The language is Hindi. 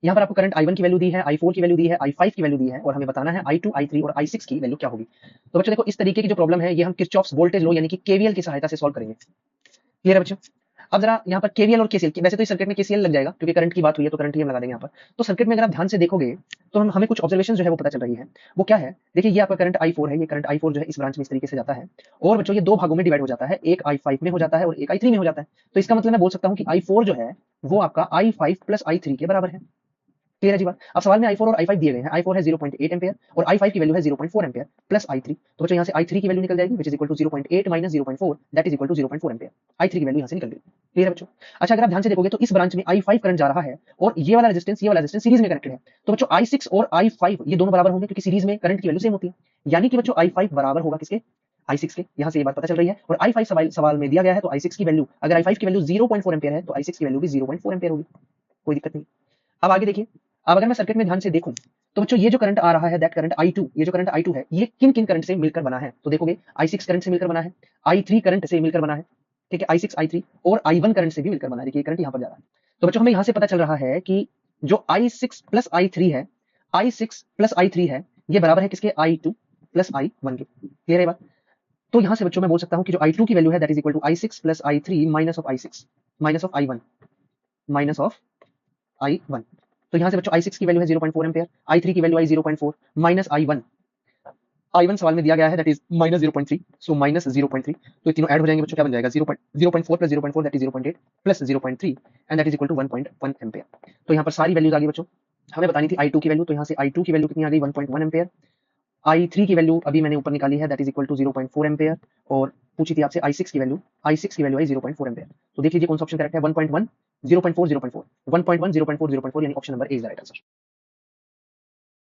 यहाँ पर आपको करंट I1 की वैल्यू दी है, I4 की वैल्यू दी है, I5 की वैल्यू दी है और हमें बताना है I2, I3 और I6 की वैल्यू क्या होगी। तो बच्चों देखो इस तरीके की जो प्रॉब्लम है ये हम किरचॉफ्स वोल्टेज लॉ यानी कि केवीएल की सहायता से सॉल्व करेंगे। क्लियर है बच्चों? अब जरा यहाँ पर केवीएल और केसीएल, वैसे तो इस सर्किट में केसीएल लग जाएगा क्योंकि करंट की बात हुई है तो करंट ही हम लगा देंगे यहाँ पर। तो सर्किट में अगर आप ध्यान से देखोगे तो हमें कुछ ऑब्जर्वेशन जो है वो पता चल रही है। वो क्या है? देखिए ये आपका करंट I4 है, ये करंट I4 जो है इस ब्रांच में इस तरीके से जाता है और बच्चों ये दो भागों में डिवाइड हो जाता है, एक I5 में हो जाता है और एक I3 में हो जाता है। तो इसका मतलब मैं बोल सकता हूँ कि I4 जो है वो आपका I5 प्लस I3 के बराबर है। क्लियर है जी बात? अब सवाल में I4 और I5 दिए गए हैं। I4 है 0.8 एम्पीयर और I5 की वैल्यू है 0.4 एम्पीयर प्लस I3। तो बच्चों यहाँ से I3 की वैल्यू निकल जाएगी, which is equal to 0.8 minus 0.4 that is equal to 0.4 ampere. I3 की वैल्यू यहाँ से निकल गई। क्लियर है बच्चों? अच्छा अगर आप ध्यान से देखोगे तो इस ब्रांच में I5 करंट जा रहा है और ये वाला रेजिस्टेंस सीरीज में कनेक्टेड है। तो बच्चों I6 और I5 ये दोनों बराबर होंगे क्योंकि सीरीज में करंट की वैल्यू सेम होती है। यानी कि बच्चों I5 बराबर होगा किसके? I6 के। यहाँ से ये बात पता चल रही है और I5 सवाल में दिया गया है तो I6 की वैल्यू, अगर I5 की वैल्यू 0.4 एम्पीयर है तो I6 की वैल्यू भी 0.4 एम्पीयर होगी। कोई दिक्कत नहीं। अब आगे देखिए, अब अगर मैं सर्किट में ध्यान से देखूं तो बच्चों ये जो करंट आ रहा है दैट करंट I2, ये जो करंट I2 है ये किन किन करंट से मिलकर बना है? तो देखोगे I6 करंट से मिलकर बना है, I3 करंट से मिलकर बना है, ठीक है, I6 I3 और I1 करंट से भी मिलकर बना है। देखिए ये करंट यहाँ पर जा रहा है। तो बच्चों हमें यहाँ से पता चल रहा है कि जो I6 प्लस I3 है, I6 प्लस I3 है ये बराबर है किसके? I2 प्लस I1 के। क्लियर है बात? तो यहाँ से बच्चों मैं बोल सकता हूँ कि जो I2 की वैल्यू है that is equal to I6 plus I3 minus of I6 minus of I1 minus of I1। तो यहाँ से बच्चों I6 की वैल्यू है 0.4 एम्पीयर, I3 की वैल्यू आई 0.4 माइनस I1। I1 सवाल में दिया गया है that is minus 0.3, so minus 0.3। तो ये तीनों ऐड हो जाएंगे बच्चों, क्या बन जाएगा? 0.4 plus 0.4 that is 0.8 plus 0.3 and that is equal to 1.1 ampere. तो यहाँ पर सारी वैल्यूज आ गई बच्चों। हमें बतानी थी I2 की वैल्यू, तो यहाँ से I2 की वैल्यू कितनी आ गई? 1.1 एम्पीयर। I3 की वैल्यू अभी मैंने ऊपर निकाली है that is equal to 0.4 ampere और पूछी थी आपसे I6 की वैल्यू, I6 की वैल्यू आई 0.4 एम्पीयर। तो देख लीजिए कौन सा ऑप्शन करेक्ट है? 1.1 0.4 0.4 1.1 0.4 0.4 यानी option number A is the right answer.